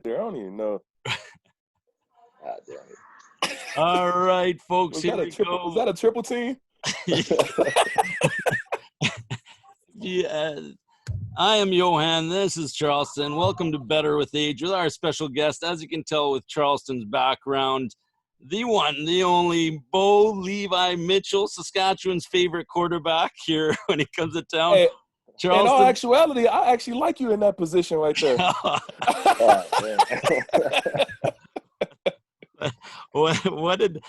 there. I don't even know. God damn it. All right, folks, Was here that a we triple? go. Was that a triple team? Yeah. I am Johann. This is Charleston. Welcome to Better with Age with our special guest. As you can tell with Charleston's background, the one, the only, Levi Mitchell, Saskatchewan's favorite quarterback here when he comes to town. Hey, Charleston. in all actuality, I actually like you in that position right there. What did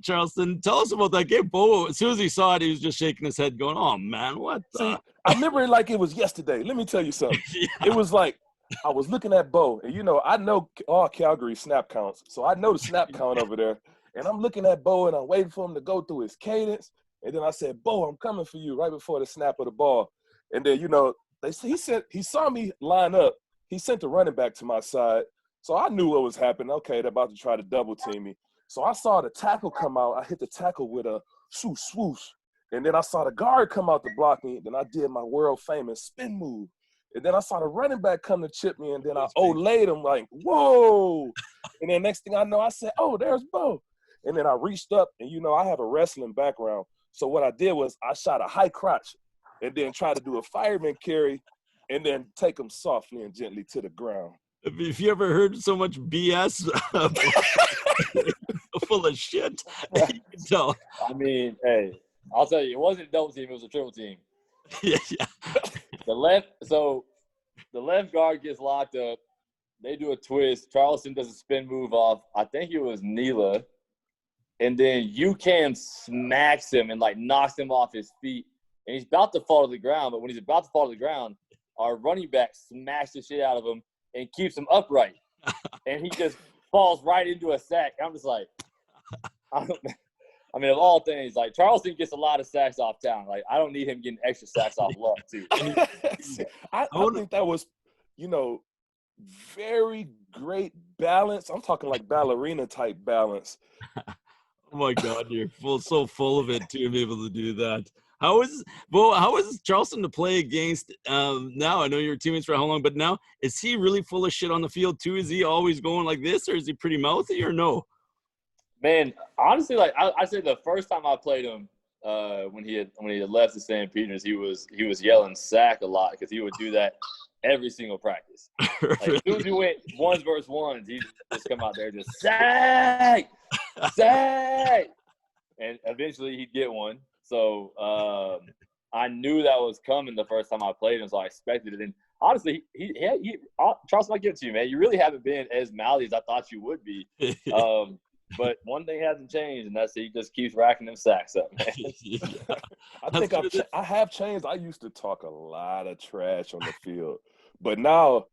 Charleston tell us about that game? Bo, as soon as he saw it, he was just shaking his head, going, "Oh man, what?" See, I remember it like it was yesterday. Let me tell you something. Yeah. It was like I was looking at Bo, and I know all Calgary snap counts, so I know the snap count over there. And I'm looking at Bo, and I'm waiting for him to go through his cadence. And then I said, "Bo, I'm coming for you," right before the snap of the ball. And then he saw me line up. He sent the running back to my side. So I knew what was happening. Okay, they're about to try to double team me. So I saw the tackle come out. I hit the tackle with a swoosh, swoosh. And then I saw the guard come out to block me. Then I did my world famous spin move. And then I saw the running back come to chip me. And then I olayed him like, whoa. And then next thing I know, I said, oh, there's Bo. And then I reached up, and I have a wrestling background. So what I did was I shot a high crotch and then tried to do a fireman carry and then take him softly and gently to the ground. If you ever heard so much BS full of shit, you can tell. I mean, hey, I'll tell you, it wasn't a double team; it was a triple team. Yeah. The left guard gets locked up. They do a twist. Charleston does a spin move off. I think it was Neela, and then UCAM smacks him and knocks him off his feet, and he's about to fall to the ground. But when he's about to fall to the ground, our running back smacks the shit out of him and keeps him upright. And he just falls right into a sack. I'm just like, I mean, of all things, Charleston gets a lot of sacks off town. I don't need him getting extra sacks off luck, too. I think that was, very great balance. I'm talking like ballerina type balance. Oh my God, you're so full of it to be able to do that. How is Charleston to play against now? I know you're teammates for how long, but now is he really full of shit on the field too? Is he always going like this, or is he pretty mouthy, or no? Man, honestly, I say the first time I played him, when he had left the St. Peter's, he was yelling sack a lot because he would do that every single practice. As soon as he went ones versus ones, he'd just come out there just sack, and eventually he'd get one. So I knew that was coming the first time I played him, so I expected it. And honestly, Charleston, I give it to you, man. You really haven't been as mouthy as I thought you would be. But one thing hasn't changed, and that's he just keeps racking them sacks up, man. Yeah. I think I have changed. I used to talk a lot of trash on the field, but now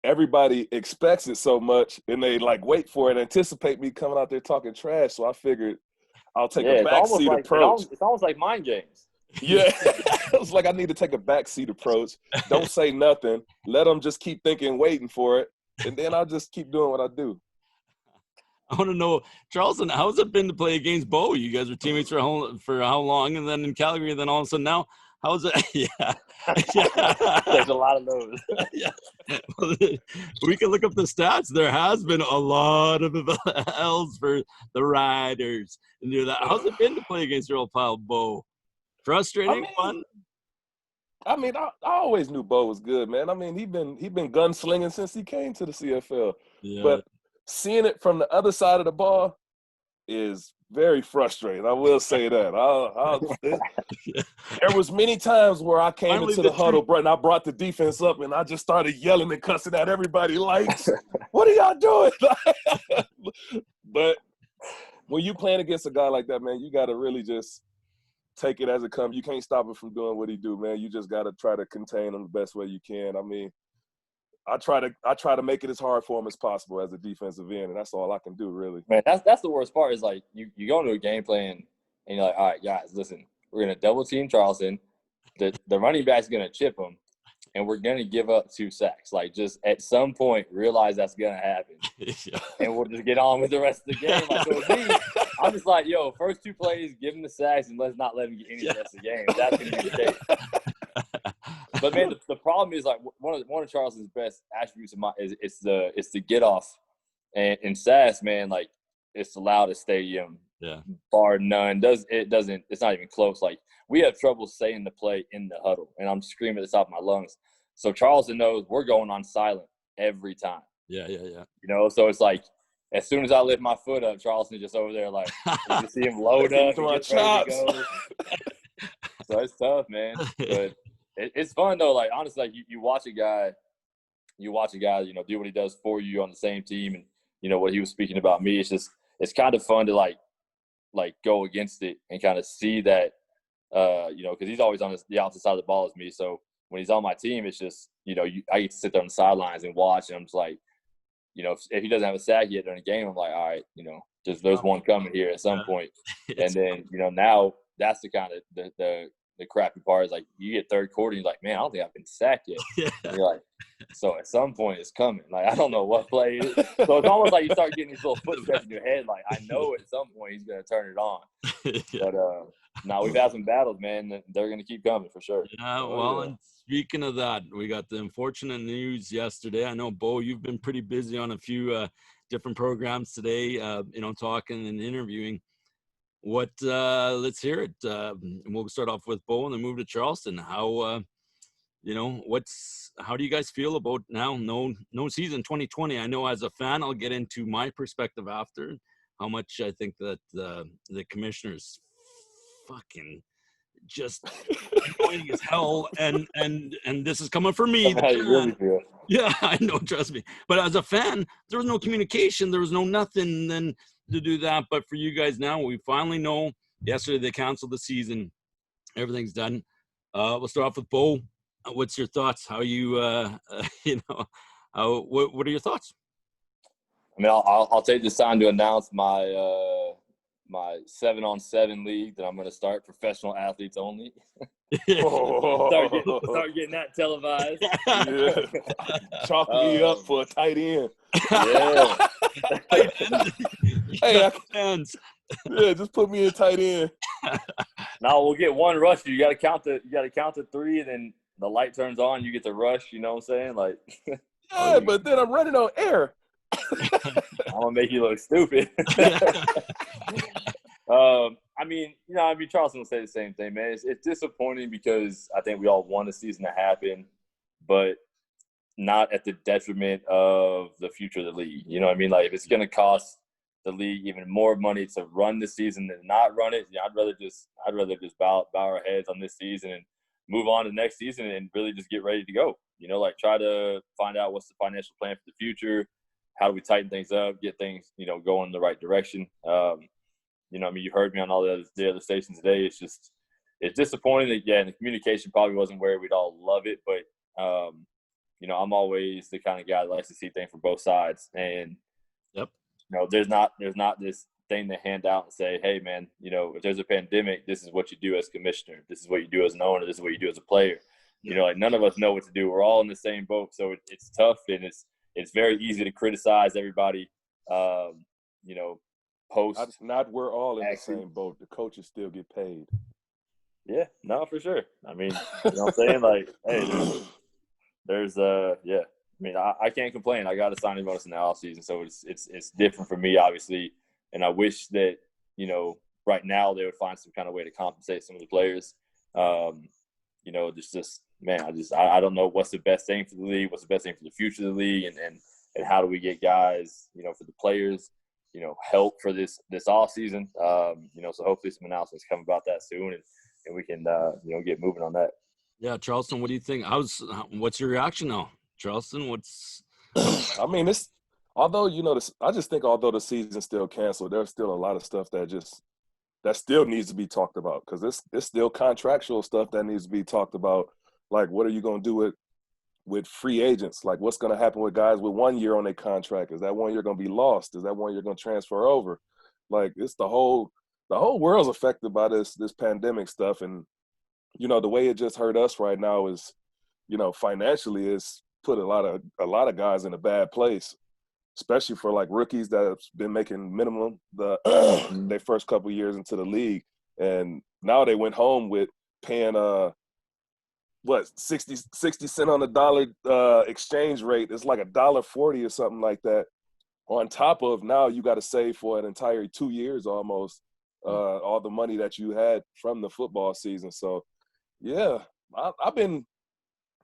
everybody expects it so much, and they wait for it, anticipate me coming out there talking trash. So I figured I'll take a backseat approach. It's almost like mind games. Yeah, it's like I need to take a backseat approach. Don't say nothing. Let them just keep thinking, waiting for it, and then I'll just keep doing what I do. I want to know, Charleston, how's it been to play against Bo? You guys were teammates for how long, and then in Calgary, and then all of a sudden now, how's it? Yeah. There's a lot of those. Yeah. Well, we can look up the stats. There has been a lot of L's for the Riders and do that. How's it been to play against your old pal Bo? Frustrating, fun? I always knew Bo was good, man. He been gunslinging since he came to the CFL. Yeah. But seeing it from the other side of the ball is very frustrating. I will say that. There was many times where I came into the huddle, and I brought the defense up, and I just started yelling and cussing at everybody like, what are y'all doing? But when you playing against a guy like that, man, you got to really just take it as it comes. You can't stop him from doing what he do, man. You just got to try to contain him the best way you can. I try to make it as hard for him as possible as a defensive end, and that's all I can do, really. Man, that's the worst part is you go into a game plan and you're like, all right, guys, listen, we're gonna double team Charleston. The running back's gonna chip him, and we're gonna give up 2 sacks. Just at some point realize that's gonna happen, and we'll just get on with the rest of the game. So with me, I'm just like, yo, first 2 plays, give him the sacks, and let's not let him get any of the rest of the game. That's gonna be the case. But man, the problem is like one of Charleston's best attributes is it's the get off, and in SAS, man, like it's the loudest stadium, bar none. It's not even close. Like we have trouble saying the play in the huddle, and I'm screaming at the top of my lungs. So Charleston knows we're going on silent every time. Yeah. You know, so it's like as soon as I lift my foot up, Charleston's just over there like you can see him load up, and get ready to go. So it's tough, man. But it's fun though. Like honestly, like you watch a guy, you know, do what he does for you on the same team, and you know what he was speaking about me. It's kind of fun to like go against it and kind of see that, you know, because he's always on the opposite side of the ball as me. So when he's on my team, it's just, you know, I get to sit there on the sidelines and watch, and I'm just like, you know, if he doesn't have a sack yet during a game, I'm like, all right, you know, there's one coming here at some point. And then, you know, now that's the kind of the crappy part is like you get third quarter and you're like, man, I don't think I've been sacked yet. And you're like, so at some point it's coming. Like I don't know what play it is. So it's almost like you start getting these little footsteps in your head. Like I know at some point he's gonna turn it on. But no, we've had some battles, man. They're gonna keep coming for sure. Yeah, well, and speaking of that, we got the unfortunate news yesterday. I know, Bo, you've been pretty busy on a few different programs today, you know, talking and interviewing. Let's hear it. We'll start off with Bo and then move to Charleston. How, you know, how do you guys feel about now? No season 2020. I know as a fan, I'll get into my perspective after how much I think that the commissioners fucking just annoying as hell. And this is coming from me. How you really feel. Yeah, I know. Trust me. But as a fan, there was no communication. There was no nothing then to do that. But for you guys now, we finally know. Yesterday they canceled the season. Everything's done. We'll start off with Bo. What's your thoughts? How you, you know, what are your thoughts? I mean, I'll take this time to announce my my 7-on-7 league that I'm going to start, professional athletes only. start getting that televised. Yeah. Chalk me up for a tight end. Yeah. Hey, yeah, just put me in tight end. Now we'll get one rush. You got to count to three, and then the light turns on. You get to rush. You know what I'm saying? Like, yeah, but then I'm running on air. I'm gonna make you look stupid. I mean, Charleston will say the same thing, man. It's disappointing because I think we all want the season to happen, but not at the detriment of the future of the league. You know what I mean? Like, if it's gonna cost the league even more money to run the season than not run it, I'd rather just bow our heads on this season and move on to the next season and really just get ready to go. You know, like try to find out what's the financial plan for the future. How do we tighten things up, get things, you know, going in the right direction? You know, I mean, you heard me on all the other stations today. It's disappointing that, yeah, the communication probably wasn't where we'd all love it. But, you know, I'm always the kind of guy that likes to see things from both sides. And, you know, there's not this thing to hand out and say, hey, man, you know, if there's a pandemic, this is what you do as commissioner. This is what you do as an owner. This is what you do as a player. You know, like none of us know what to do. We're all in the same boat. So it's tough, and it's very easy to criticize everybody, you know, post. Not we're all in the same boat. The coaches still get paid. Yeah, no, for sure. I mean, you know what I'm saying? Like, hey, there's yeah. I mean, I can't complain. I got a signing bonus in the offseason, so it's different for me, obviously. And I wish that, you know, right now they would find some kind of way to compensate some of the players. You know, just man, I don't know what's the best thing for the league, what's the best thing for the future of the league, and how do we get guys, you know, for the players, you know, help for this off season. You know, so hopefully some announcements come about that soon, and we can you know, get moving on that. Yeah, Charleston, what do you think? What's your reaction now, Charleston? I mean, although, you know, I just think although the season's still canceled, there's still a lot of stuff that still needs to be talked about, because it's still contractual stuff that needs to be talked about. Like, what are you going to do with free agents? Like, what's going to happen with guys with 1 year on their contract? Is that 1 year going to be lost? Is that 1 year going to transfer over? Like, it's the whole world's affected by this pandemic stuff. And, you know, the way it just hurt us right now is, you know, financially, it's put a lot of guys in a bad place, especially for like rookies that have been making minimum their first couple years into the league. And now they went home with paying what 60 cent on the dollar exchange rate. It's like $1.40 or something like that. On top of now, you got to save for an entire 2 years almost, all the money that you had from the football season. So, yeah, I've been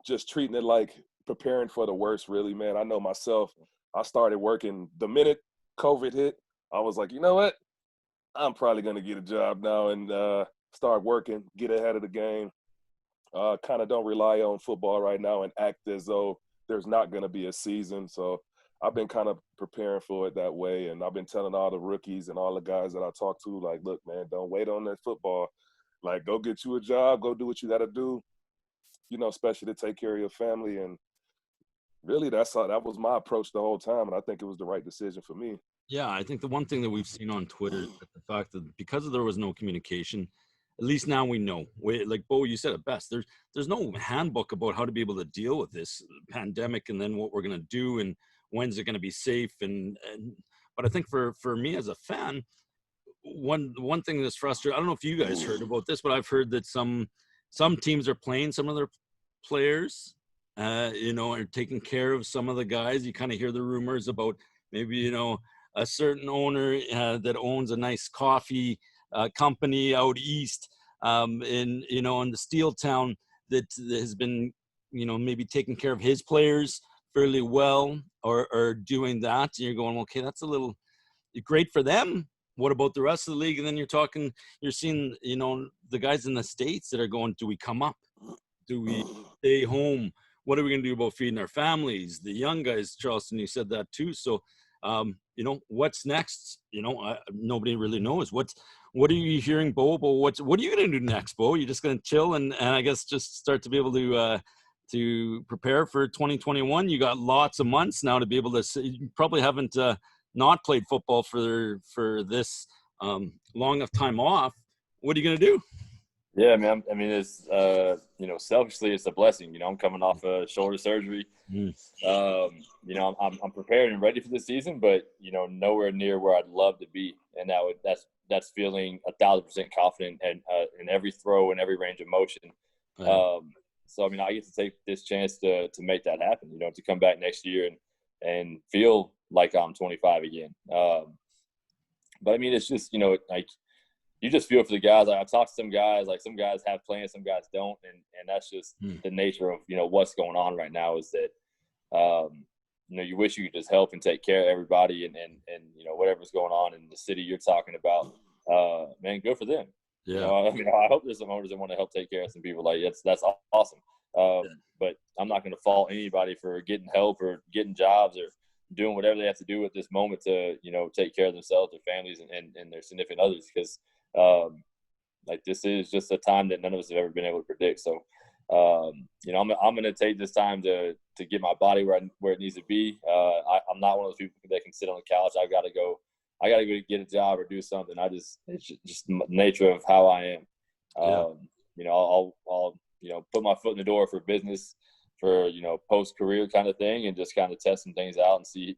just treating it like preparing for the worst, really, man. I know myself. I started working the minute COVID hit. I was like, you know what? I'm probably going to get a job now and start working, get ahead of the game. Kind of don't rely on football right now and act as though there's not going to be a season. So I've been kind of preparing for it that way. And I've been telling all the rookies and all the guys that I talk to, like, look, man, don't wait on that football. Like, go get you a job, go do what you got to do, you know, especially to take care of your family. And really, that was my approach the whole time. And I think it was the right decision for me. Yeah, I think the one thing that we've seen on Twitter is the fact that because there was no communication, at least now we know. Like Bo, you said it best. There's no handbook about how to be able to deal with this pandemic and then what we're going to do and when's it going to be safe. But I think for me as a fan, one thing that's frustrating, I don't know if you guys heard about this, but I've heard that some teams are playing some of their players, you know, are taking care of some of the guys. You kind of hear the rumors about maybe, you know, a certain owner that owns a nice coffee company out east in the steel town that has been, you know, maybe taking care of his players fairly well or doing that. And you're going, okay, that's a little great for them. What about the rest of the league? And then you're seeing, you know, the guys in the States that are going, do we come up? Do we stay home? What are we going to do about feeding our families? The young guys, Charleston, you said that too. So, you know, what's next? You know, nobody really knows. What are you hearing, Bo? What are you going to do next, Bo? You're just going to chill and I guess just start to be able to prepare for 2021. You got lots of months now to be able to. You probably haven't not played football for this long of time off. What are you going to do? Yeah, man. I mean, it's you know, selfishly, it's a blessing. You know, I'm coming off a shoulder surgery. You know, I'm prepared and ready for the season, but you know, nowhere near where I'd love to be. And that's feeling 1,000% confident and in every throw and every range of motion. So I mean, I get to take this chance to make that happen. You know, to come back next year and feel like I'm 25 again. But I mean, it's just, you know, like, you just feel for the guys. Like, I talked to some guys, like some guys have plans, some guys don't. And that's just the nature of, you know, what's going on right now is that, you know, you wish you could just help and take care of everybody and you know, whatever's going on in the city you're talking about, man, good for them. Yeah. You know, I mean, I hope there's some owners that want to help take care of some people. Like, that's awesome. But I'm not going to fault anybody for getting help or getting jobs or doing whatever they have to do at this moment to, you know, take care of themselves, their families, and their significant others. Because, like, this is just a time that none of us have ever been able to predict. So, you know, I'm going to take this time to get my body where it needs to be. I'm not one of those people that can sit on the couch. I got to go get a job or do something. It's just the nature of how I am. You know, I'll you know, put my foot in the door for business, for, you know, post-career kind of thing, and just kind of test some things out and see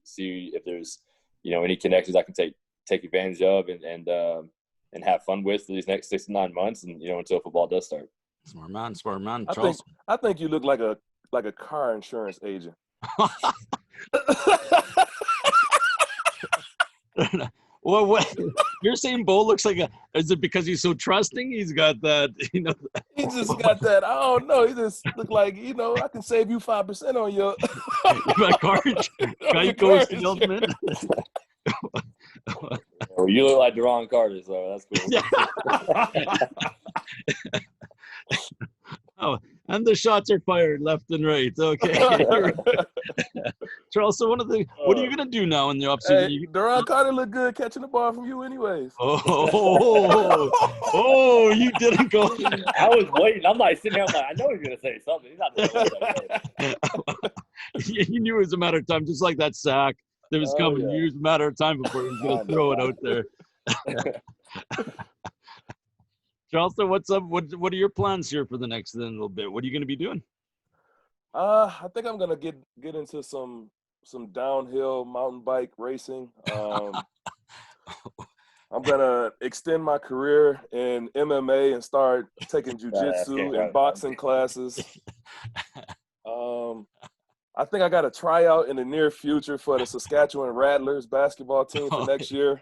if there's, you know, any connections I can take advantage of and have fun with for these next 6 to 9 months, and, you know, until football does start. Smart man. I think you look like a car insurance agent. Well, what you're saying, Bo looks like is it because he's so trusting? He's got that, you know. He just got that. I don't know. He just look like, you know, I can save you 5% on your Geico salesman. Well, you look like Deron Carter, so that's cool. Oh, and the shots are fired left and right. Okay. Charles, so what are you gonna do now in the offseason? Hey, Deron Carter look good catching the ball from you anyways. Oh, you didn't go. I was waiting. I'm like sitting there, I'm like, I know he's gonna say something. He's not gonna say You knew it was a matter of time, just like that sack that was coming. Yeah. It was a matter of time before he was gonna throw it out there. Charleston, what's up? What are your plans here for the next little bit? What are you going to be doing? I think I'm going to get into some downhill mountain bike racing. I'm gonna extend my career in MMA and start taking jujitsu and boxing classes. I think I got a tryout in the near future for the Saskatchewan Rattlers basketball team for next year.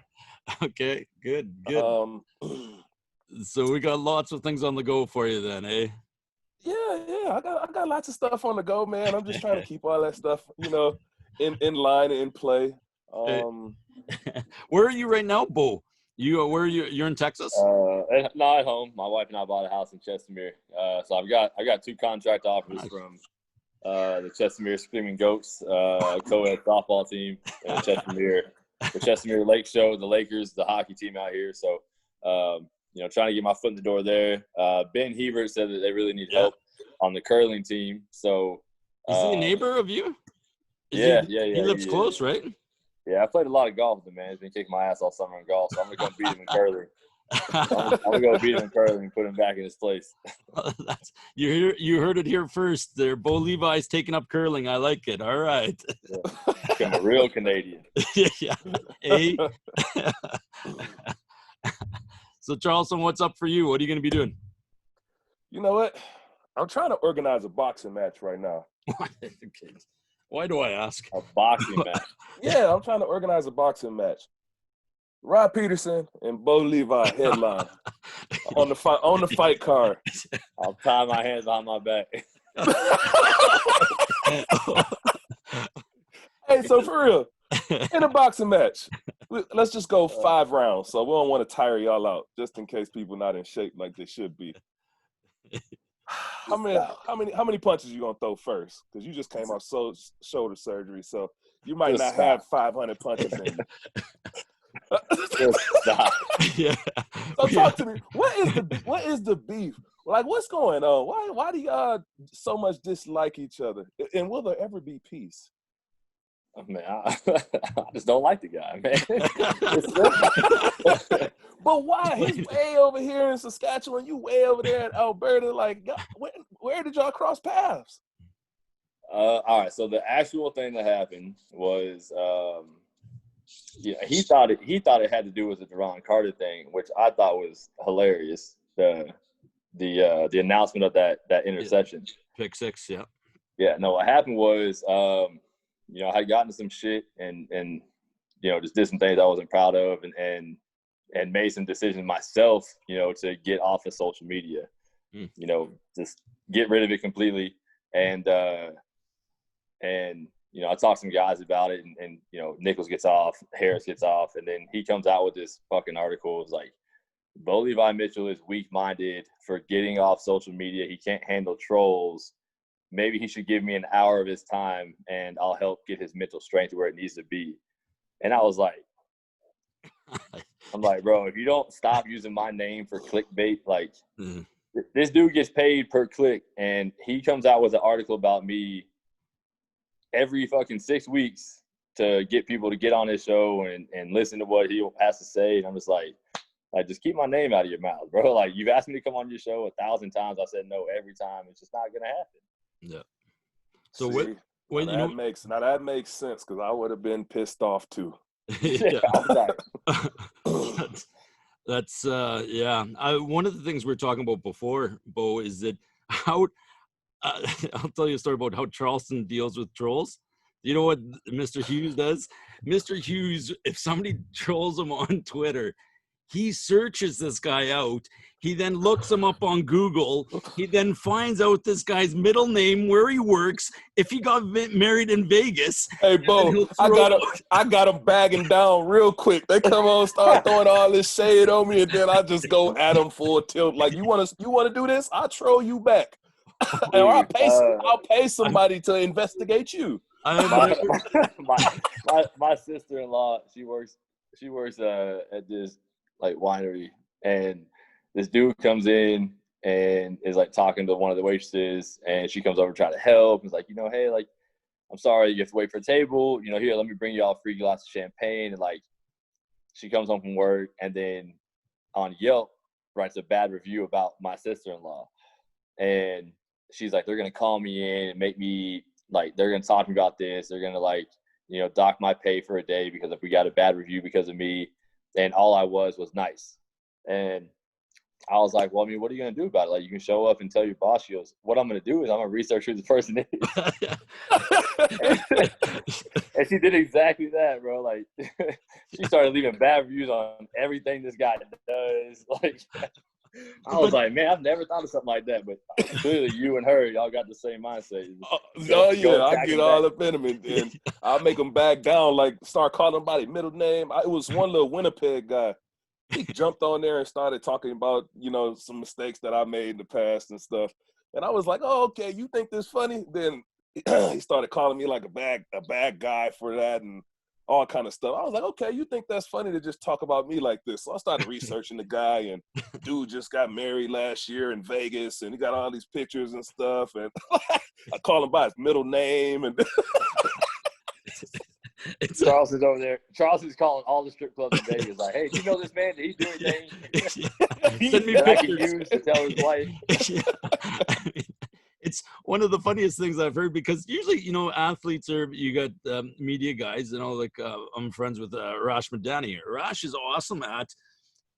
Okay, good. So we got lots of things on the go for you then, eh? Yeah. I got lots of stuff on the go, man. I'm just trying to keep all that stuff, in line and in play. Where are you right now, Bo? Where are you? You're in Texas? Not at home. My wife and I bought a house in Chestermere. So I got 2 contract offers from the Chestermere Screaming Goats co-ed softball team and the Chestermere Lake Show, the Lakers, the hockey team out here. So trying to get my foot in the door there. Ben Hebert said that they really need help on the curling team. So is he a neighbor of you? Yeah. He lives close, right? Yeah, I played a lot of golf with him, man. He's been kicking my ass all summer in golf, so I'm gonna go beat him in curling. I'm gonna go beat him in curling and put him back in his place. You heard it here first. There, Bo Levi's taking up curling. I like it. All right. I'm a real Canadian. Yeah. Hey. So Charleston, what's up for you? What are you gonna be doing? You know what? I'm trying to organize a boxing match right now. Why do I ask? A boxing match. Yeah, I'm trying to organize a boxing match. Rod Peterson and Bo Levi headline on the fight card. I'll tie my hands on my back. Hey, so for real, in a boxing match, let's just go 5 rounds. So we don't want to tire y'all out, just in case people not in shape like they should be. How many punches you gonna throw first? Because you just came off shoulder surgery, so you might not have 500 punches in you. Just stop. Yeah. So talk to me. What is the beef? Like, what's going on? Why do y'all so much dislike each other? And will there ever be peace? Man, I just don't like the guy, man. But why? He's way over here in Saskatchewan. You way over there in Alberta. Like, where did y'all cross paths? All right. So the actual thing that happened was, he thought it had to do with the Deron Carter thing, which I thought was hilarious. The announcement of that interception. Pick 6, yeah. Yeah. No, what happened was, I had gotten some shit and just did some things I wasn't proud of and made some decisions myself, to get off of social media, just get rid of it completely. And I talked to some guys about it and Nichols gets off, Harris gets off, and then he comes out with this fucking article. It's like, Bo Levi Mitchell is weak-minded for getting off social media. He can't handle trolls. Maybe he should give me an hour of his time and I'll help get his mental strength where it needs to be. And I was like, I'm like, bro, if you don't stop using my name for clickbait, like this dude gets paid per click and he comes out with an article about me every fucking 6 weeks to get people to get on his show and listen to what he has to say. And I'm just like, just keep my name out of your mouth, bro. Like, you've asked me to come on your show 1,000 times. I said no every time. It's just not going to happen. Yeah. So that makes sense because I would have been pissed off too. Yeah. That's one of the things we were talking about before, Bo, is that how I'll tell you a story about how Charleston deals with trolls. You know what Mr. Hughes does? Mr. Hughes, if somebody trolls him on Twitter, he searches this guy out. He then looks him up on Google. He then finds out this guy's middle name, where he works, if he got married in Vegas. Hey, Bo, I got him bagging down real quick. They come on, start throwing all this shade on me, and then I just go at them full tilt. Like, you want to do this? I'll troll you back. Or I'll pay somebody to investigate you. My sister-in-law, she works at this like winery, and this dude comes in and is like talking to one of the waitresses, and she comes over to try to help. And is like, hey, like, I'm sorry, you have to wait for a table. Here, let me bring you all a free glass of champagne. And like, she comes home from work and then on Yelp writes a bad review about my sister-in-law. And she's like, they're gonna call me in and make me like, they're gonna talk to me about this. They're gonna like, dock my pay for a day because if we got a bad review because of me. and all I was nice. And I was like, well, I mean, what are you going to do about it? Like, you can show up and tell your boss. She goes, what I'm going to do is I'm going to research who this person is. And she did exactly that, bro. Like, she started leaving bad reviews on everything this guy does. Like, I was like, man, I've never thought of something like that. But clearly, you and her, y'all got the same mindset. I get all up in them, and I'll make them back down, like start calling them by their middle name. It was one little Winnipeg guy. He jumped on there and started talking about, some mistakes that I made in the past and stuff. And I was like, oh, okay, you think this funny? Then he started calling me like a bad guy for that and all kind of stuff. I was like, okay, you think that's funny to just talk about me like this? So I started researching the guy, and dude just got married last year in Vegas, and he got all these pictures and stuff. And I call him by his middle name. And Charleston's over there. Charleston's calling all the strip clubs in Vegas like, hey, do you know this man? Did he do anything? Send me that I can pictures. use to tell his wife. It's one of the funniest things I've heard, because usually, athletes you got media guys, like I'm friends with Rash Madani. Rash is awesome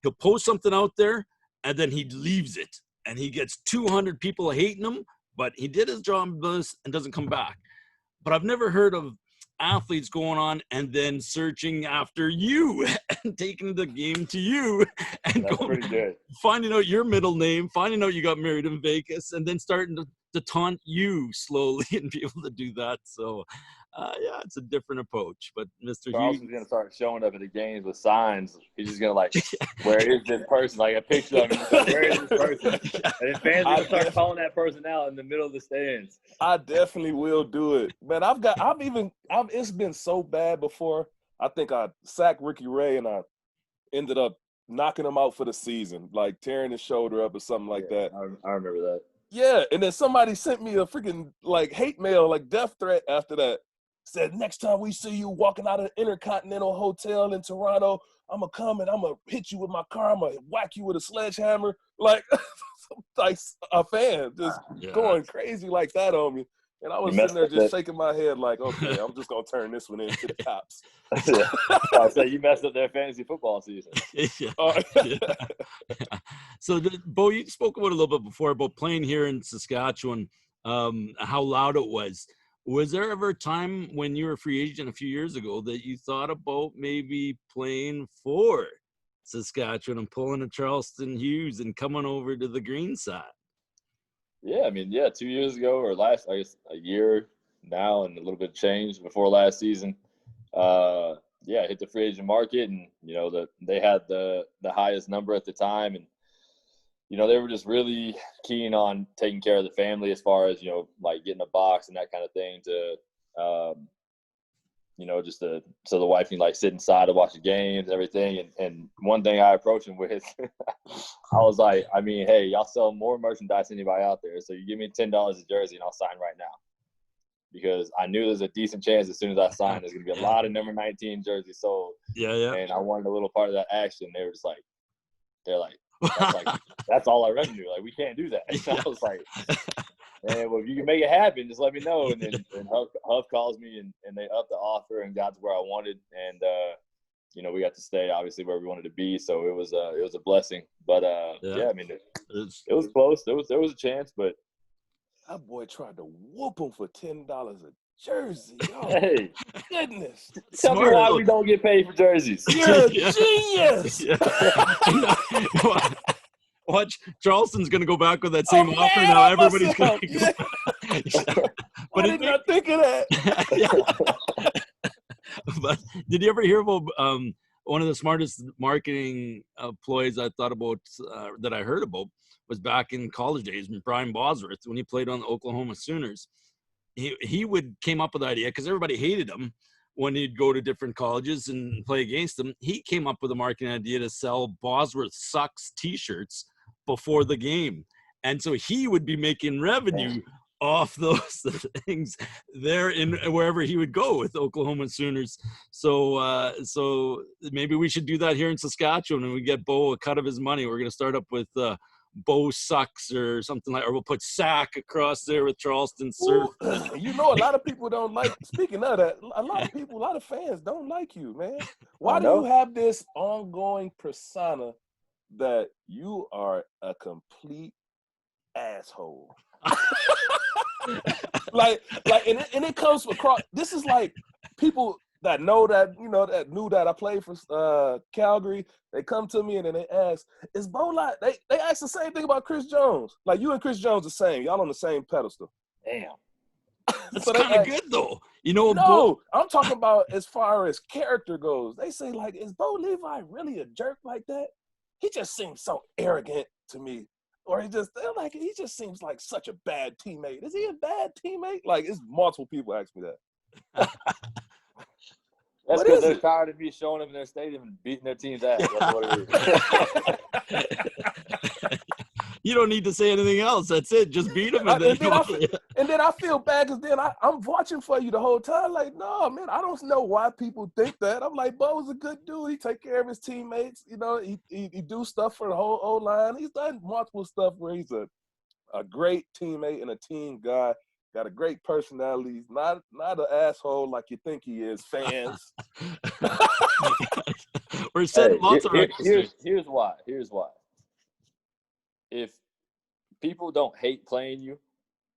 he'll post something out there and then he leaves it and he gets 200 people hating him, but he did his job and doesn't come back. But I've never heard of athletes going on and then searching after you and taking the game to you and That's pretty good. Finding out your middle name, finding out you got married in Vegas, and then starting to taunt you slowly and be able to do that. So yeah, it's a different approach. But Mr. Charleston's going to start showing up at the games with signs. He's just going to like, where is this person? Like a picture of him. Like, where is this person? And then fans are going to start calling that person out in the middle of the stands. I definitely will do it, man. It's been so bad before. I think I sacked Ricky Ray and I ended up knocking him out for the season, like tearing his shoulder up or something like that. I remember that. Yeah, and then somebody sent me a freaking like hate mail, like death threat after that. Said, next time we see you walking out of the Intercontinental Hotel in Toronto, I'm going to come and I'm going to hit you with my car. I'm going to whack you with a sledgehammer. Like a fan just going crazy like that on me. And I was sitting there just shaking my head like, okay, I'm just going to turn this one into the cops. I say you messed up their fantasy football season. So, Bo, you spoke about it a little bit before about playing here in Saskatchewan, how loud it was. Was there ever a time when you were a free agent a few years ago that you thought about maybe playing for Saskatchewan and pulling a Charleston Hughes and coming over to the green side? Yeah, I mean, 2 years ago or I guess a year now and a little bit of change before last season. I hit the free agent market, and they had the highest number at the time, and they were just really keen on taking care of the family as far as like getting a box and that kind of thing to so the wife can like sit inside and watch the games and everything. And one thing I approached him with, I was like, I mean, hey, y'all sell more merchandise than anybody out there, so you give me $10 a jersey and I'll sign right now. Because I knew there's a decent chance as soon as I signed, there's going to be a lot of number 19 jerseys sold. Yeah. And I wanted a little part of that action. They were just like, that's all our revenue. Like, we can't do that. And I was like, and well, if you can make it happen, just let me know. And then Huff calls me and they upped the offer and got to where I wanted. And, we got to stay obviously where we wanted to be. So it was a blessing. But I mean, it was close. There was a chance, but that boy tried to whoop him for $10 a jersey. Oh, hey, goodness. Tell me why we don't get paid for jerseys. You're a genius. Watch, Charleston's going to go back with that same offer now. Everybody's going to go back. But I did not think of that. But did you ever hear about one of the smartest marketing ploys I thought about that I heard about was back in college days when Brian Bosworth, when he played on the Oklahoma Sooners, he came up with the idea because everybody hated him when he'd go to different colleges and play against them. He came up with a marketing idea to sell Bosworth Sucks t-shirts before the game. And so he would be making revenue off those things there in wherever he would go with Oklahoma Sooners. So maybe we should do that here in Saskatchewan and we get Bo a cut of his money. We're going to start up with Bo sucks or something like, or we'll put Sack across there with Charleston Surf. You know, a lot of people don't like, speaking of that, a lot of fans don't like you, man. Why do you have this ongoing persona that you are a complete asshole? like, and it comes across, this is like people that know that, you know, that knew that I played for Calgary. They come to me and then they ask, is Bo like, they ask the same thing about Chris Jones. Like, you and Chris Jones the same. Y'all on the same pedestal. Damn. That's So kind of good, though. You know, no, I'm talking about as far as character goes. They say, like, is Bo Levi really a jerk like that? He just seems so arrogant to me. Or he just seems like such a bad teammate. Is he a bad teammate? Like, it's multiple people ask me that. That's because they're tired of me showing up in their stadium and beating their team's ass. That's what it is. You don't need to say anything else. That's it. Just beat them. And then I feel bad because then I'm watching for you the whole time. Like, no, man, I don't know why people think that. I'm like, Bo's a good dude. He take care of his teammates. You know, he do stuff for the whole O-line. He's done multiple stuff where he's a great teammate and a team guy. Got a great personality. He's not an asshole like you think he is, fans. We're setting lots of records. Here's why. If people don't hate playing you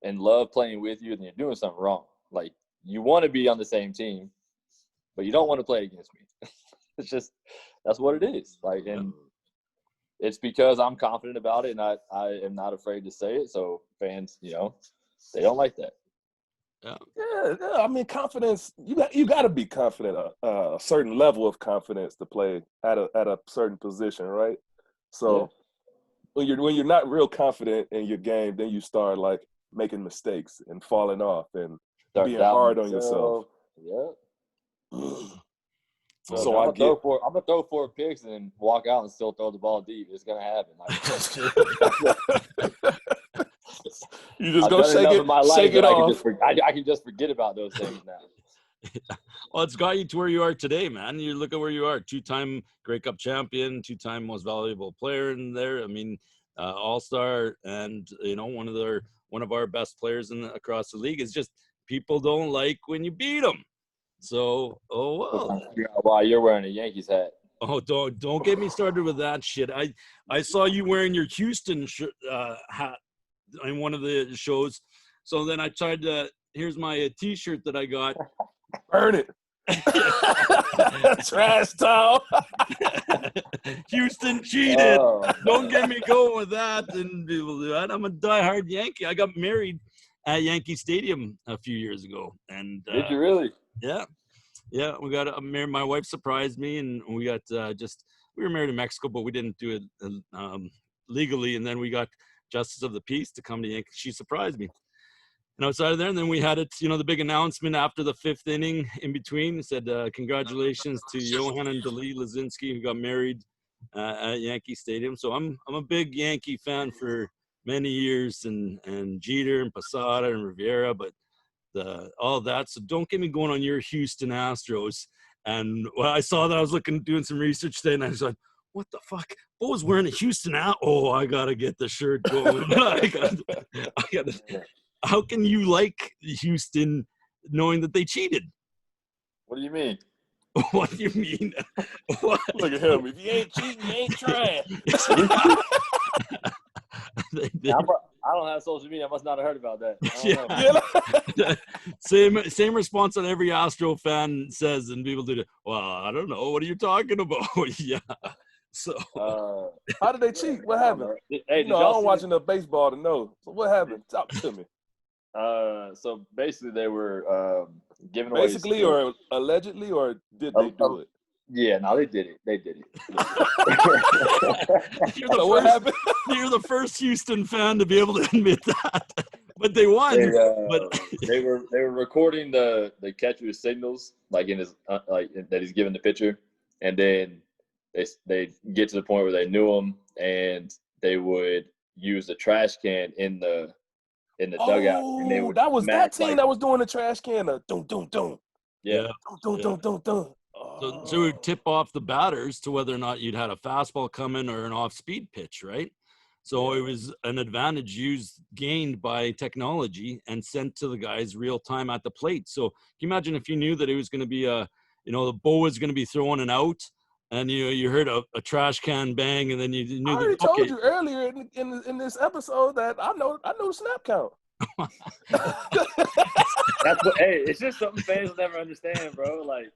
and love playing with you, then you're doing something wrong. Like, you want to be on the same team, but you don't want to play against me. It's just, that's what it is. Like, and it's because I'm confident about it and I am not afraid to say it. So fans, you know, they don't like that. Yeah. I mean, confidence. You got to be confident, a certain level of confidence to play at a certain position, right? So when you're not real confident in your game, then you start like making mistakes and falling off and being hard on yourself. Yeah. So I'm gonna throw 4 picks and walk out and still throw the ball deep. It's gonna happen. You just go shake it off. I can just forget about those things now. Well, it's got you to where you are today, man. You look at where you are: 2-time Grey Cup champion, 2-time most valuable player in there. I mean, all-star, and you know, one of our best players across the league. Is just people don't like when you beat them. So, Wow, you're wearing a Yankees hat. Oh, don't get me started with that shit. I saw you wearing your Houston hat in one of the shows. So then I tried to, here's my T-shirt that I got. Burn it. Trash towel. Houston cheated. Don't get me going with that. And people do that. I'm a diehard Yankee. I got married at Yankee Stadium a few years ago. And did you really? Yeah. Yeah, we got married. My wife surprised me, and we got we were married in Mexico, but we didn't do it legally. And then we got Justice of the Peace to come to Yankee. She surprised me. And outside of there, and then we had it, you know, the big announcement after the 5th inning in between. It said, congratulations to Johann and Dali Lazinski, who got married at Yankee Stadium. So I'm a big Yankee fan for many years, and Jeter and Posada and Rivera, but all that. So don't get me going on your Houston Astros. And when I saw that, I was doing some research today, and I was like, what the fuck? Bo was wearing a Houston out. Oh, I gotta get the shirt going. I gotta. How can you like Houston knowing that they cheated? What do you mean? What do you mean? Look at him. If you ain't cheating, you ain't trying. I don't have social media. I must not have heard about that. Same response that every Astro fan says, and people do. Well, I don't know. What are you talking about? Yeah. So how did they cheat? What happened? Hey, I don't watch enough baseball to know. So what happened? Talk to me. So basically, they were giving away. Basically, or allegedly, or did they do it? Yeah, no, they did it. What happened? You're the first Houston fan to be able to admit that. But they won. They were recording the catcher's signals, like in his that he's giving the pitcher, and then they get to the point where they knew him, and they would use the trash can in the dugout. And they would that was that team that was doing the trash can. Dun. Yeah. Dun. So it would tip off the batters to whether or not you'd had a fastball coming or an off-speed pitch, right? So it was an advantage gained by technology and sent to the guys real time at the plate. So can you imagine if you knew that it was going to be the Bo was going to be throwing an out, and you heard a trash can bang, and then you knew I already told you earlier in this episode that I know the snap count. That's what. Hey, it's just something fans will never understand, bro. Like,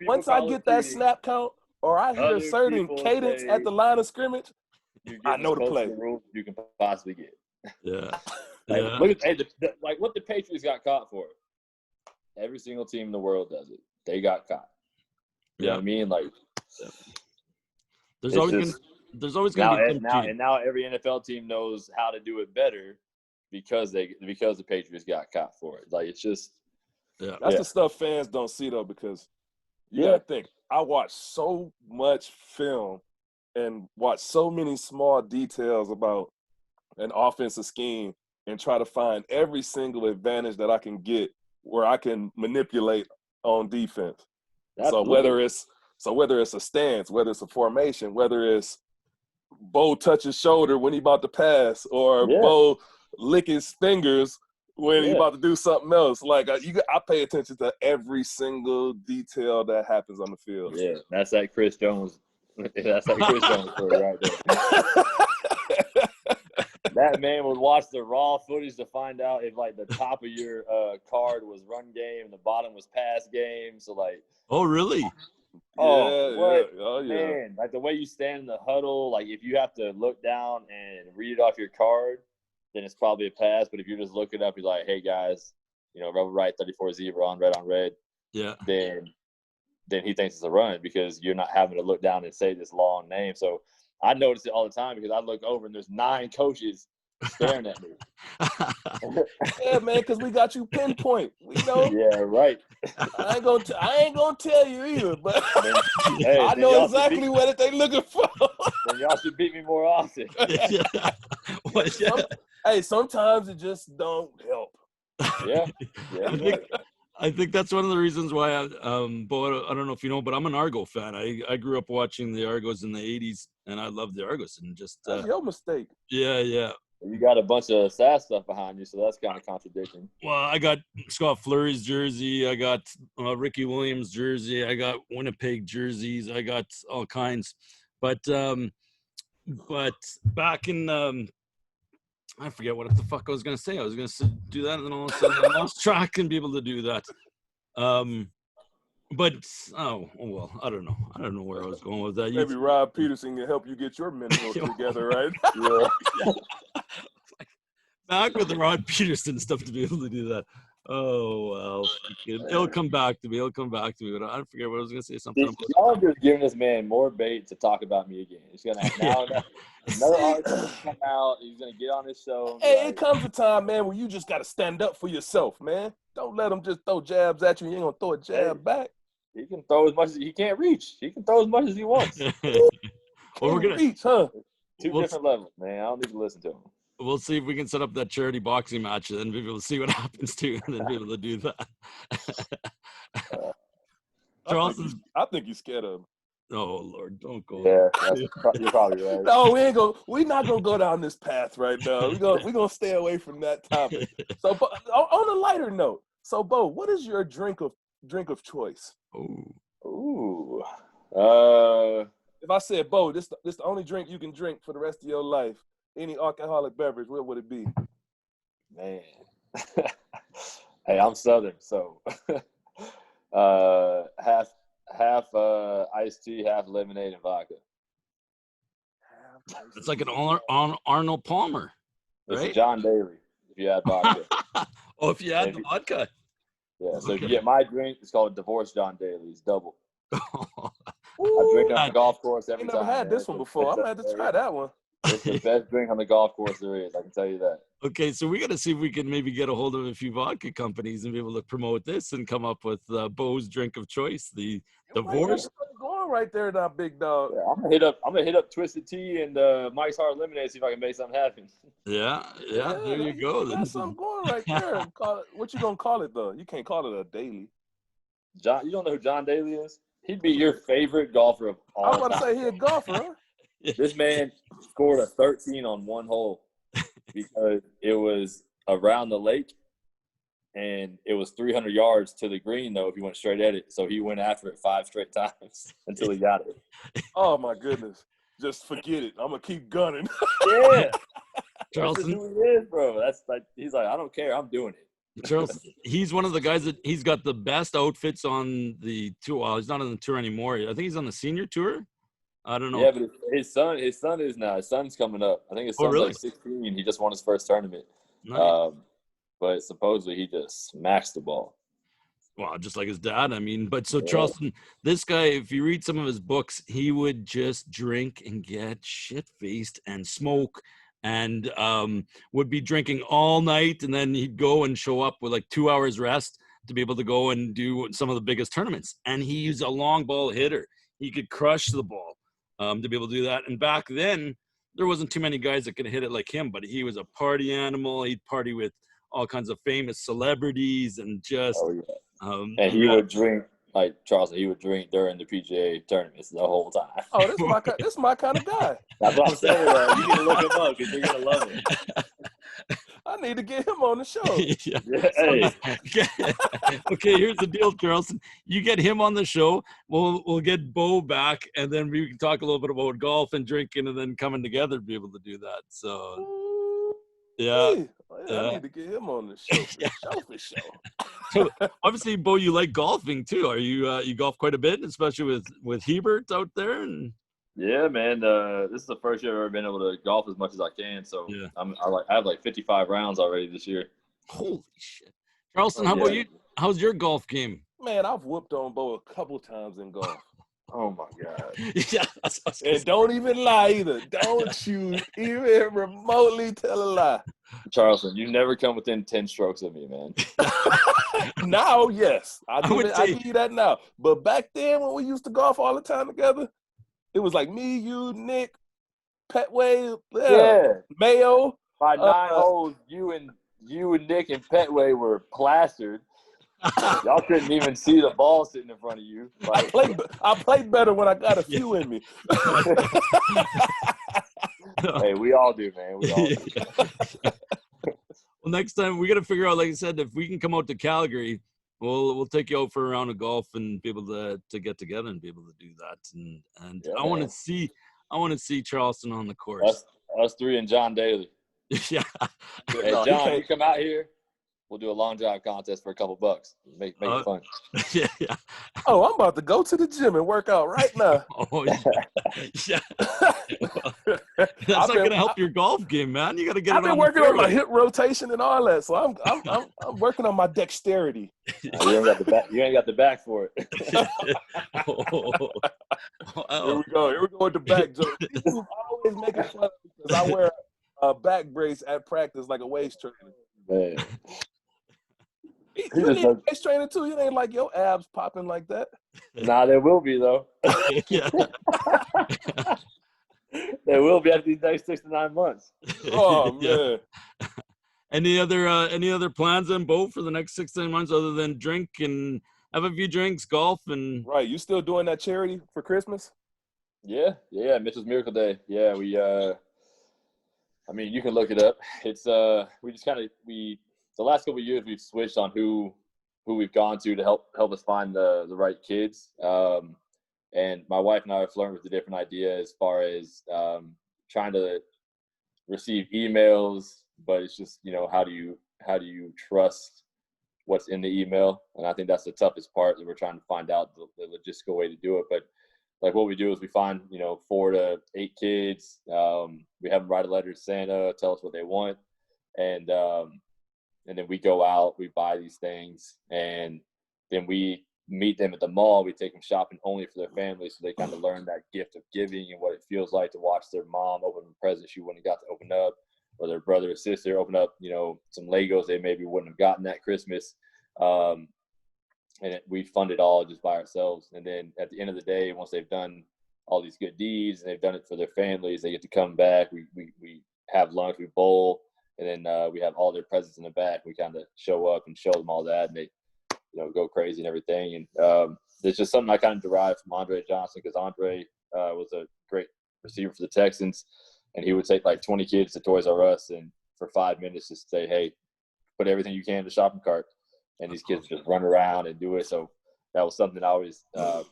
once I get that snap count, or I hear a certain cadence at the line of scrimmage, I know the play. The rules you can possibly get. Yeah. Look at like what the Patriots got caught for. Every single team in the world does it. They got caught. You know what I mean? Like, there's always going to be now every NFL team knows how to do it better because the Patriots got caught for it. Like, it's just that's the stuff fans don't see though, because you gotta think. I watch so much film and watch so many small details about an offensive scheme and try to find every single advantage that I can get where I can manipulate on defense. Absolutely. So whether it's a stance, whether it's a formation, whether it's Bo touch his shoulder when he about to pass, or Bo lick his fingers when he about to do something else. Like I pay attention to every single detail that happens on the field. Yeah, that's that Chris Jones. That's that Chris Jones story right there. That man would watch the raw footage to find out if like the top of your card was run game and the bottom was pass game. So like, oh really? Man, like the way you stand in the huddle, like if you have to look down and read it off your card, then it's probably a pass. But if you're just looking up, you're like, hey guys, rubber right 34 zebra on red. Yeah. Then he thinks it's a run because you're not having to look down and say this long name. So I notice it all the time because I look over and there's 9 coaches staring at me. Yeah, man, because we got you pinpoint. We know. Yeah, right. I ain't gonna tell you either, but I know exactly what they looking for. Then y'all should beat me more often. Sometimes it just don't help. Yeah. I think that's one of the reasons why Bo, I don't know if you know, but I'm an Argo fan. I grew up watching the Argos in the 80s, and I love the Argos. And just that's your mistake. Yeah. You got a bunch of SAS stuff behind you, so that's kind of contradicting. Well, I got Scott Fleury's jersey. I got Ricky Williams' jersey. I got Winnipeg jerseys. I got all kinds. But back in I forget what the fuck I was going to say. I was going to do that, and then all of a sudden I lost track and be able to do that. But well, I don't know. I don't know where I was going with that. Maybe Rob Peterson can help you get your mental together, right? Yeah. Back with the Rod Peterson stuff to be able to do that. Oh well, it'll come back to me. But I forget what I was going to say. Something. Y'all just giving this man more bait to talk about me again. He's gonna another article come out. He's gonna get on his show. Hey, it comes a time, man, where you just got to stand up for yourself, man. Don't let him just throw jabs at you. You ain't gonna throw a jab back. He can throw as much as he can't reach. He can throw as much as he wants. Well, we're gonna reach, huh? Two different levels, man. I don't need to listen to him. We'll see if we can set up that charity boxing match and then be able to see what happens to and then be able to do that. Charleston, I think you're scared of him. Oh Lord, don't go. Yeah, you're probably right. No, we're not gonna go down this path right now. We're gonna stay away from that topic. So, on a lighter note, so Bo, what is your drink of choice? Ooh. If I said, Bo, this the only drink you can drink for the rest of your life, any alcoholic beverage, what would it be? Man. Hey, I'm Southern, so half iced tea, half lemonade and vodka. It's like an Arnold Palmer, right? It's John Daly if you add vodka. Oh, if you add the vodka. Yeah, so if you get my drink, it's called Divorce John Daly. It's double. I drink on the golf course every time. I never had this one before. I'm going to have to try that one. It's the best drink on the golf course there is. I can tell you that. Okay, so we got to see if we can maybe get a hold of a few vodka companies and be able to promote this and come up with Bo's drink of choice, the Divorce. Going right there, now, big dog. Yeah, I'm gonna hit up Twisted Tea and Mike's Hard Lemonade, see if I can make something happen. Yeah. There you go. That's something going right there. What you gonna call it though? You can't call it a daily. John, you don't know who John Daly is? He'd be your favorite golfer of all time. I was about to say he a golfer, huh? This man scored a 13 on one hole because it was around the lake, and it was 300 yards to the green, though, if he went straight at it. So he went after it 5 straight times until he got it. Oh, my goodness. Just forget it. I'm going to keep gunning. Yeah. Charleston. That's just who he is, bro. That's like, he's like, I don't care. I'm doing it. Charles, he's one of the guys that he's got the best outfits on the tour. Well, he's not on the tour anymore. I think he's on the senior tour. I don't know. Yeah, but his son is now. His son's coming up. I think his son's really? like 16. He just won his first tournament. Nice. But supposedly he just smacks the ball. Well, just like his dad. I mean, but so Charleston, this guy, if you read some of his books, he would just drink and get shit-faced and smoke and would be drinking all night, and then he'd go and show up with like 2 hours rest to be able to go and do some of the biggest tournaments. And he's a long ball hitter. He could crush the ball to be able to do that. And back then, there wasn't too many guys that could hit it like him, but he was a party animal. He'd party with all kinds of famous celebrities and just and he would drink like Charleston. He would drink during the PGA tournaments the whole time. Oh, this is my kind of guy. That's what I'm saying. You need to look him up because you're gonna love him. I need to get him on the show. Okay, here's the deal, Charleston. You get him on the show. We'll get Bo back, and then we can talk a little bit about golf and drinking, and then coming together to be able to do that. So, yeah. I need to get him on the show for sure. So, obviously, Bo, you like golfing too. Are you golf quite a bit, especially with Hebert out there? And yeah, man. This is the first year I've ever been able to golf as much as I can. So I have like 55 rounds already this year. Holy shit, Charleston! How about you? How's your golf game? Man, I've whooped on Bo a couple times in golf. Oh my God. Yeah, and don't even lie either. Don't you even remotely tell a lie. Charleston, you never come within 10 strokes of me, man. Now, yes. I give you that now. But back then when we used to golf all the time together, it was like me, you, Nick, Petway, Mayo. By 9 holes, you and Nick and Petway were plastered. Y'all couldn't even see the ball sitting in front of you. Like, I played better when I got a few in me. Hey, we all do, man. We all do. Well, next time we got to figure out, like I said, if we can come out to Calgary, we'll take you out for a round of golf and be able to get together and be able to do that. And I want to see Charleston on the course. Us three and John Daly. Yeah. Hey, John, you come out here. We'll do a long drive contest for a couple bucks. Make it fun. Yeah. Oh, I'm about to go to the gym and work out right now. Oh, yeah. That's not going to help your golf game, man. You got to get. I've been working on my hip rotation and all that, so I'm working on my dexterity. You ain't got the back. You ain't got the back for it. Here we go with the back joke. People always making fun of me because I wear a back brace at practice like a waist trainer. Man. You need a waist trainer too. You ain't like your abs popping like that. Nah, there will be though. Yeah. There will be after these next 6 to 9 months. Oh man. Any other plans on Bo for the next 6 to 9 months other than drink and have a few drinks, golf, and right? You still doing that charity for Christmas? Yeah. Mitchell's Miracle Day. Yeah, we. I mean, you can look it up. It's we just the last couple of years we've switched on who we've gone to help us find the right kids. And my wife and I are flirting with a different idea as far as trying to receive emails, but it's just, how do you trust what's in the email? And I think that's the toughest part that we're trying to find out the logistical way to do it. But like what we do is we find, 4 to 8 kids. We have them write a letter to Santa, tell us what they want. And then we go out, we buy these things, and then we meet them at the mall. We take them shopping only for their family, so they kind of learn that gift of giving and what it feels like to watch their mom open a present she wouldn't have got to open up, or their brother or sister open up, some Legos they maybe wouldn't have gotten that Christmas. And we fund it all just by ourselves. And then at the end of the day, once they've done all these good deeds and they've done it for their families, they get to come back. We have lunch, we bowl, and then we have all their presents in the back. We kind of show up and show them all that, and they, go crazy and everything. And it's just something I kind of derived from Andre Johnson, because Andre was a great receiver for the Texans, and he would take like 20 kids to Toys R Us and for 5 minutes just say, hey, put everything you can in the shopping cart. And these kids just run around and do it. So that was something I always, kind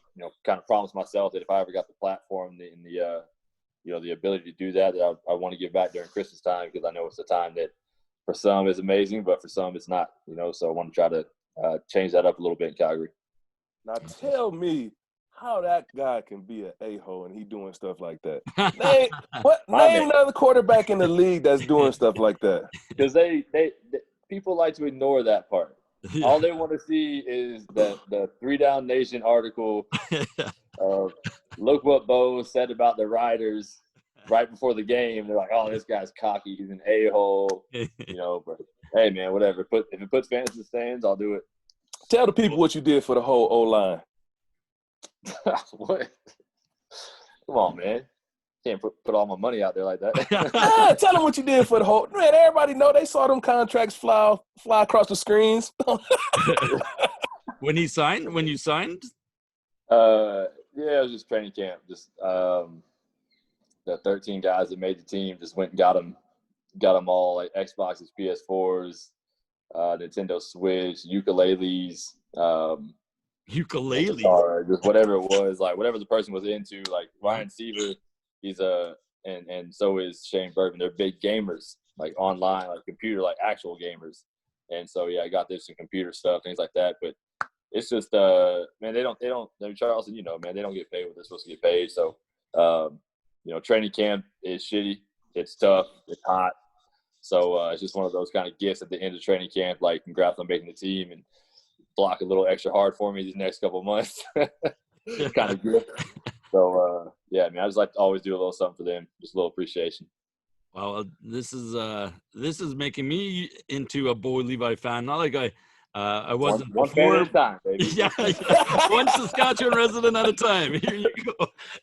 of promised myself that if I ever got the platform and the ability to do that, I want to give back during Christmas time, because I know it's a time that for some is amazing, but for some it's not, so I want to try to change that up a little bit in Calgary. Now tell me how that guy can be an a-hole and he doing stuff like that. Name another quarterback in the league that's doing stuff like that. Because they people like to ignore that part. Yeah. All they want to see is the 3 Down Nation article of look what Bo said about the Riders right before the game. They're like, oh, this guy's cocky. He's an a-hole. But hey, man, whatever. If it puts fans in the stands, I'll do it. Tell the people what you did for the whole O-line. What? Come on, man. Can't put all my money out there like that. Tell them what you did for the whole – man, everybody know they saw them contracts fly across the screens. When you signed? Yeah, it was just training camp. Just the 13 guys that made the team just went and got them all, like Xboxes, PS4s, Nintendo Switch, ukuleles, guitar, just whatever it was, like whatever the person was into. Like Ryan Seaver, he's and so is Shane Bergman. They're big gamers, like online, like computer, like actual gamers. And so yeah, I got this some computer stuff, things like that. But it's just man, they don't. I mean, Charleston, man, they don't get paid what they're supposed to get paid. So training camp is shitty. It's tough. It's hot. So it's just one of those kind of gifts at the end of training camp. Like, congrats on making the team and block a little extra hard for me these next couple of months. Kind of good. So yeah, I mean, I just like to always do a little something for them, just a little appreciation. Well, this is making me into a Bo Levi fan. Not like I wasn't one before. Fan at a time, baby. Yeah. One Saskatchewan resident at a time. Here you go.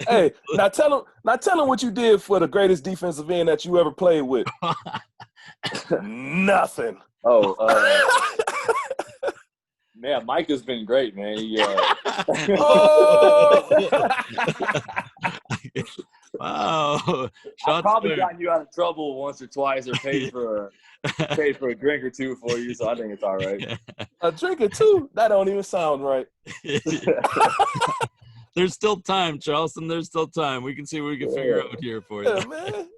Hey, now tell them what you did for the greatest defensive end that you ever played with. Nothing. Oh, man, Micah's been great, man. Wow. I've probably gotten you out of trouble once or twice, or paid for a drink or two for you, so I think it's all right. A drink or two? That don't even sound right. There's still time, Charleston. There's still time. We can see what we can figure out here for you. Yeah, man.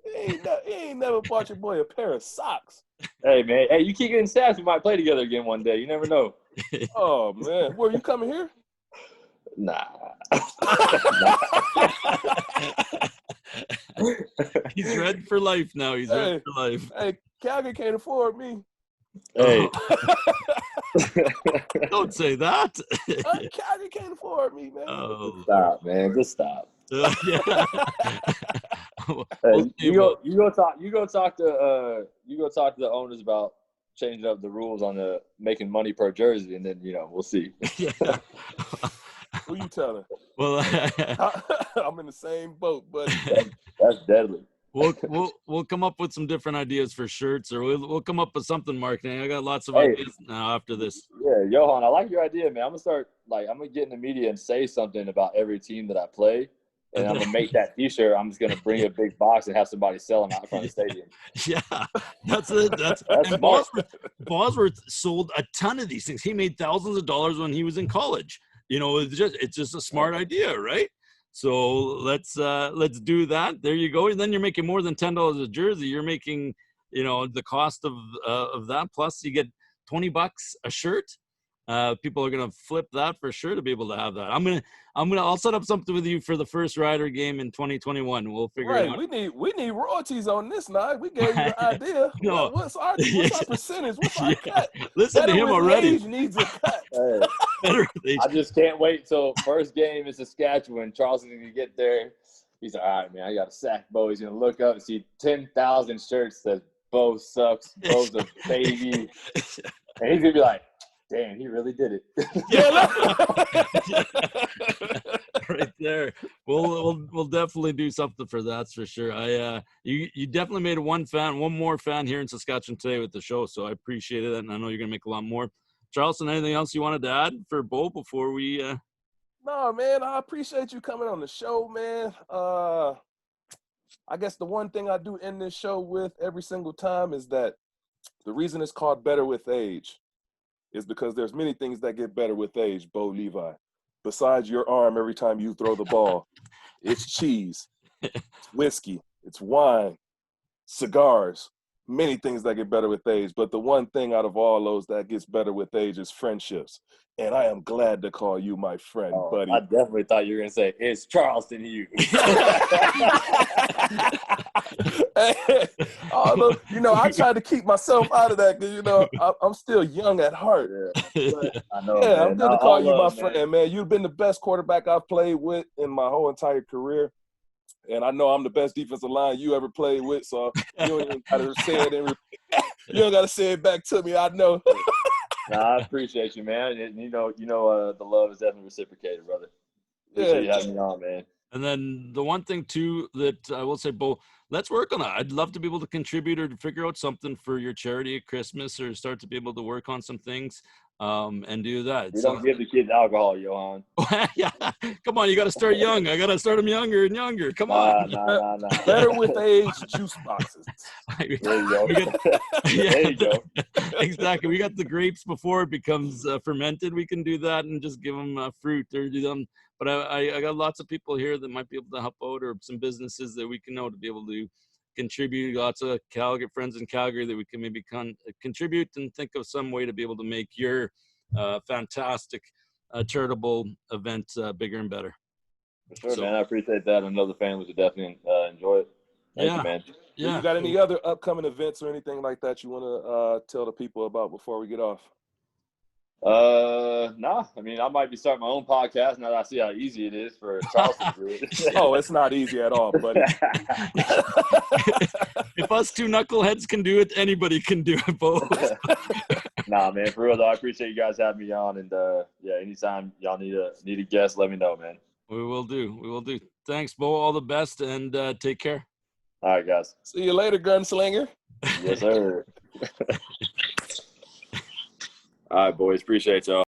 He ain't never bought your boy a pair of socks. Hey, man. Hey, you keep getting stats. We might play together again one day. You never know. Oh, man. Were you coming here? Nah. He's red for life now. He's red for life. Hey, Calgary can't afford me. Hey. Don't say that. Calgary can't afford me, man. Oh. Just stop, man. Just stop. Yeah. Hey, you go talk to the owners about changing up the rules on the making money per jersey, and then we'll see. Yeah. Who you telling? Well, I'm in the same boat, buddy. That's deadly. We'll come up with some different ideas for shirts, or we'll come up with something marketing. I got lots of ideas now after this. Yeah, Johann, I like your idea, man. I'm gonna get in the media and say something about every team that I play, and I'm gonna make that T-shirt. I'm just gonna bring a big box and have somebody sell them out in front of the stadium. Yeah, that's it. And Bosworth sold a ton of these things. He made thousands of dollars when he was in college. It's just a smart idea, right? So let's do that. There you go. And then you're making more than $10 a jersey. You're making, the cost of that. Plus you get $20 a shirt. People are gonna flip that for sure to be able to have that. I'll set up something with you for the first Rider game in 2021. We'll figure it out. We need royalties on this now. We gave you an idea. No. What's our percentage? What's our cut? Listen to him already. Age needs a cut. Hey, I just can't wait till first game in Saskatchewan. Charleston's gonna get there. He's like, all right, man, I got to sack Bo. He's gonna look up and see 10,000 shirts that Bo sucks. Bo's a baby, and he's gonna be like, damn, he really did it. Right there. We'll definitely do something for that, that's for sure. You definitely made one more fan here in Saskatchewan today with the show, so I appreciate it, and I know you're gonna make a lot more. Charleston, anything else you wanted to add for Bo before we? No, man, I appreciate you coming on the show, man. I guess the one thing I do end this show with every single time is that the reason it's called Better with Age is because there's many things that get better with age, Bo Levi. Besides your arm every time you throw the ball, it's cheese, it's whiskey, it's wine, cigars, many things that get better with age. But the one thing out of all those that gets better with age is friendships. And I am glad to call you my friend, buddy. I definitely thought you were going to say, it's Charleston Hughes. You know, I try to keep myself out of that because, you know, I'm still young at heart. Yeah, But, I know, yeah, man. I'm good to call you my friend, man. You've been the best quarterback I've played with in my whole entire career. And I know I'm the best defensive line you ever played with, so you don't even got to say it. You don't got to say it back to me. I know. Nah, I appreciate you, man. And you know, the love is definitely reciprocated, brother. Appreciate you having me on, man. And then the one thing too that I will say, Bo, let's work on that. I'd love to be able to contribute or to figure out something for your charity at Christmas, or start to be able to work on some things and do that. We don't give the kids alcohol, Johann. Yeah, come on, you got to start young. I got to start them younger and younger. Come on. Nah. Better with age juice boxes. There you go. Yeah, there you go. Exactly. We got the grapes before it becomes fermented. We can do that and just give them fruit or do them. But I got lots of people here that might be able to help out, or some businesses that we can know to be able to contribute. Lots of Calgary friends in Calgary that we can maybe contribute and think of some way to be able to make your fantastic charitable event bigger and better. For sure, man. I appreciate that. I know the families would definitely enjoy it. Thank you, man. Yeah. You got any other upcoming events or anything like that you want to tell the people about before we get off? Nah. I mean, I might be starting my own podcast now that I see how easy it is for Charleston to do it. Oh, it's not easy at all, buddy. If us two knuckleheads can do it, anybody can do it, both. Nah, man. For real though, I appreciate you guys having me on, and yeah, anytime y'all need a guest, let me know, man. We will do. Thanks, Bo. All the best, and take care. All right, guys. See you later, gunslinger. Yes, sir. All right, boys. Appreciate y'all.